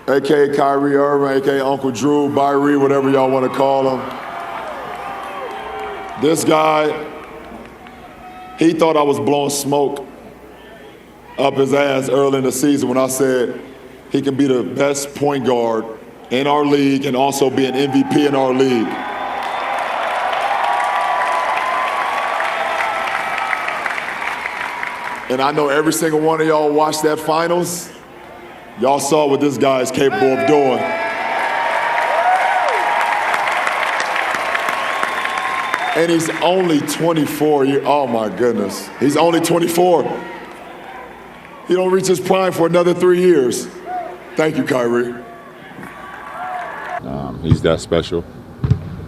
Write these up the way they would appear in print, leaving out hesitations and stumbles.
a.k.a. Kyrie Irving, a.k.a. Uncle Drew, Byrie, whatever y'all want to call him. This guy, he thought I was blowing smoke up his ass early in the season when I said he can be the best point guard in our league and also be an MVP in our league. And I know every single one of y'all watched that finals. Y'all saw what this guy is capable of doing. And he's only 24 years, oh my goodness. He's only 24. He don't reach his prime for another 3 years. Thank you, Kyrie. He's that special.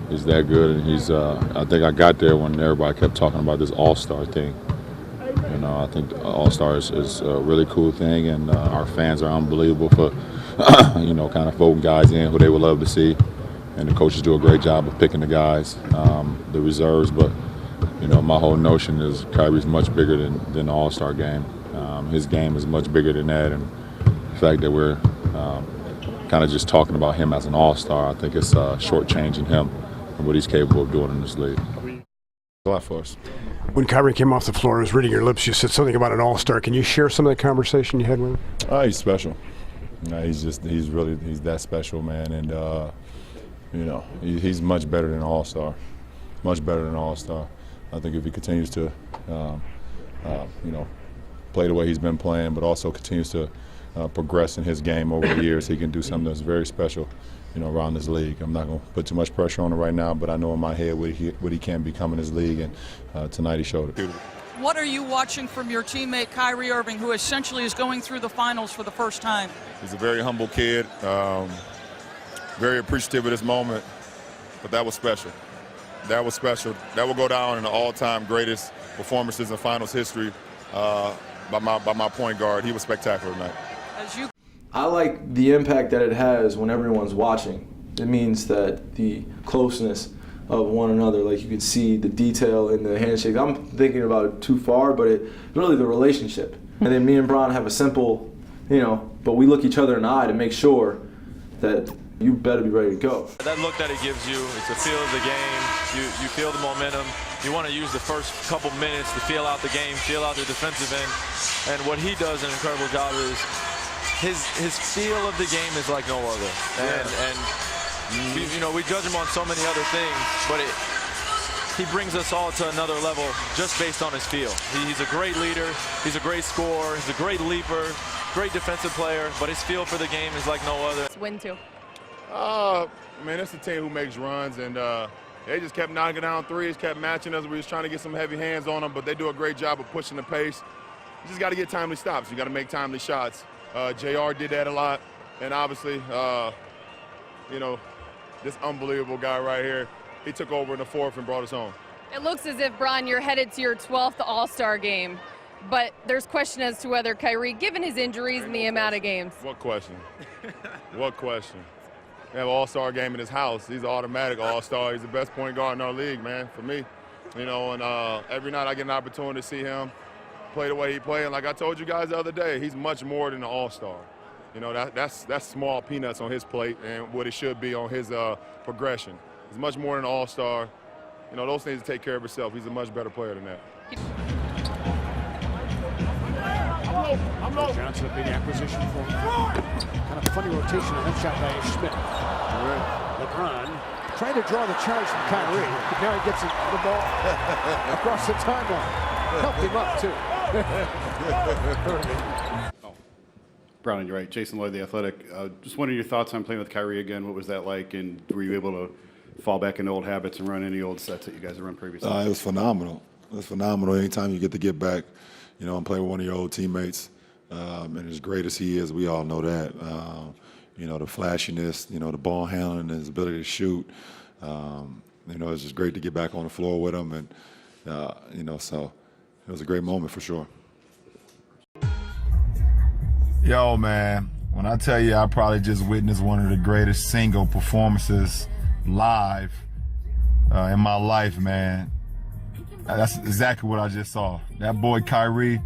He's that good, and he's. I think I got there when everybody kept talking about this All-Star thing. You know, I think All-Star is a really cool thing, and our fans are unbelievable for, you know, kind of voting guys in who they would love to see, and the coaches do a great job of picking the guys, the reserves. But you know, my whole notion is Kyrie's much bigger than the All-Star game. His game is much bigger than that, and the fact that we're kind of just talking about him as an all-star, I think it's shortchanging him and what he's capable of doing in this league. A lot for us. When Kyrie came off the floor and was reading your lips, you said something about an all-star. Can you share some of the conversation you had with him? He's special. He's that special, man, and you know, he's much better than an all-star. Much better than an all-star. I think if he continues to, you know, play the way he's been playing, but also continues to progress in his game over the years, he can do something that's very special, you know, around this league. I'm not going to put too much pressure on him right now, but I know in my head what he can become in this league, and tonight he showed it. What are you watching from your teammate Kyrie Irving, who essentially is going through the finals for the first time? He's a very humble kid, very appreciative of this moment, but that was special. That was special. That will go down in the all-time greatest performances in finals history by my point guard. He was spectacular tonight. I like the impact that it has when everyone's watching. It means that the closeness of one another, like you can see the detail in the handshake. I'm thinking about it too far, but really the relationship. And then me and Bron have a simple, you know, but we look each other in the eye to make sure that you better be ready to go. That look that it gives you, it's a feel of the game. You feel the momentum. You want to use the first couple minutes to feel out the game, feel out the defensive end. And what he does an incredible job is his feel of the game is like no other. And we judge him on so many other things, but he brings us all to another level just based on his feel. He's a great leader. He's a great scorer. He's a great leaper, great defensive player, but his feel for the game is like no other. Win too. I mean, it's a team who makes runs, and they just kept knocking down threes, kept matching us. We was trying to get some heavy hands on them, but they do a great job of pushing the pace. You just got to get timely stops. You got to make timely shots. JR did that a lot, and obviously, you know, this unbelievable guy right here, he took over in the fourth and brought us home. It looks as if, Bron, you're headed to your 12th All-Star game, but there's question as to whether Kyrie, given his injuries and the amount of games. What question? What question? We have an all-star game in his house. He's an automatic all-star. He's the best point guard in our league, man, for me. You know, and every night I get an opportunity to see him play the way he plays. And like I told you guys the other day, he's much more than an all-star. You know, that's small peanuts on his plate and what it should be on his progression. He's much more than an all-star. You know, those things take care of himself. He's a much better player than that. Johnson a big acquisition for him. Kind of funny rotation, a shot by Schmidt. LeBron trying to draw the charge from Kyrie. Now he gets the ball across the timeline. Helped him up, too. Brown, you're right. Jason Lloyd, The Athletic. Just wondering your thoughts on playing with Kyrie again. What was that like, and were you able to fall back into old habits and run any old sets that you guys have run previously? It was phenomenal. It was phenomenal. Anytime you get back, you know, and play with one of your old teammates, and as great as he is, we all know that. You know, the flashiness, you know, the ball handling, his ability to shoot. You know, it's just great to get back on the floor with him, and you know, so it was a great moment for sure. Yo, man, when I tell you I probably just witnessed one of the greatest single performances live in my life, man. That's exactly what I just saw. That boy Kyrie,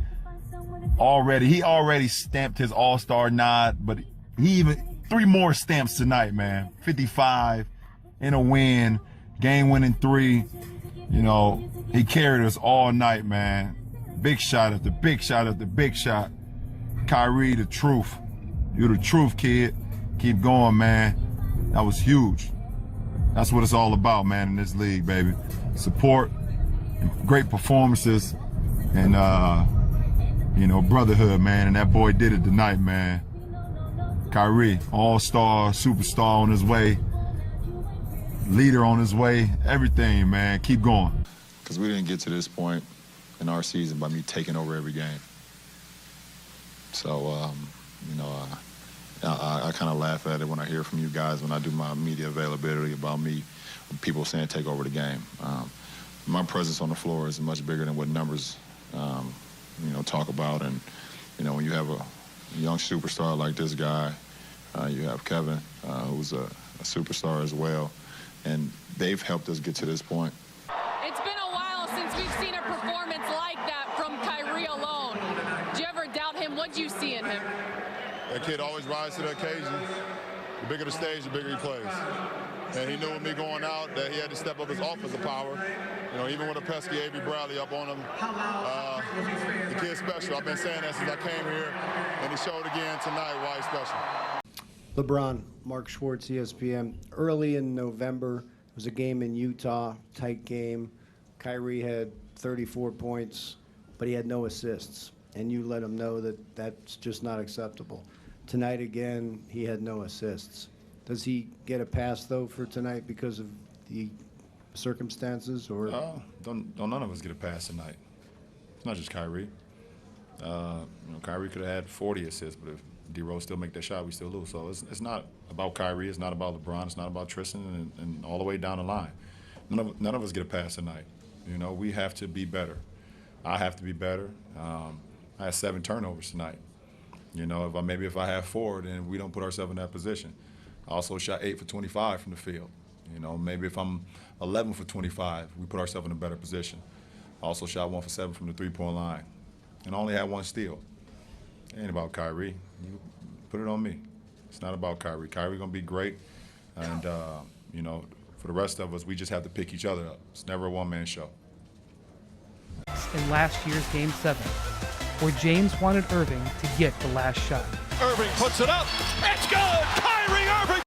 he already stamped his all-star nod, but he 3 more stamps tonight, man. 55 in a win, game-winning 3. You know, he carried us all night, man. Big shot after big shot after big shot. Kyrie, the truth. You're the truth, kid. Keep going, man. That was huge. That's what it's all about, man, in this league, baby. Support, and great performances, and, you know, brotherhood, man. And that boy did it tonight, man. Kyrie, all-star, superstar on his way, leader on his way, everything, man. Keep going. Because we didn't get to this point in our season by me taking over every game. So, you know, I kind of laugh at it when I hear from you guys when I do my media availability about me, people saying take over the game. My presence on the floor is much bigger than what numbers, you know, talk about. And, you know, when you have a young superstar like this guy, you have Kevin, who's a superstar as well, and they've helped us get to this point. It's been a while since we've seen a performance like that from Kyrie alone. Do you ever doubt him? What do you see in him? That kid always rises to the occasion. The bigger the stage, the bigger he plays. And he knew with me going out that he had to step up his offensive power. You know, even with a pesky Avery Bradley up on him, the kid's special. I've been saying that since I came here, and he showed again tonight why he's special. LeBron, Mark Schwartz, ESPN. Early in November, it was a game in Utah, tight game. Kyrie had 34 points, but he had no assists. And you let him know that that's just not acceptable. Tonight again, he had no assists. Does he get a pass, though, for tonight because of the circumstances? Or Don't none of us get a pass tonight. It's not just Kyrie. You know, Kyrie could have had 40 assists, but if D-Rose still make that shot, we still lose. So it's not about Kyrie. It's not about LeBron. It's not about Tristan, and all the way down the line. None of us get a pass tonight. You know, we have to be better. I have to be better. I had 7 turnovers tonight. You know, if I have 4, then we don't put ourselves in that position. I also shot 8 for 25 from the field. You know, maybe if I'm 11 for 25, we put ourselves in a better position. I also shot 1 for 7 from the 3-point line, and only had 1 steal. It ain't about Kyrie. You put it on me. It's not about Kyrie. Kyrie gonna be great, and you know, for the rest of us, we just have to pick each other up. It's never a one-man show. In last year's Game 7, where James wanted Irving to get the last shot. Irving puts it up. It's good! Kyrie Irving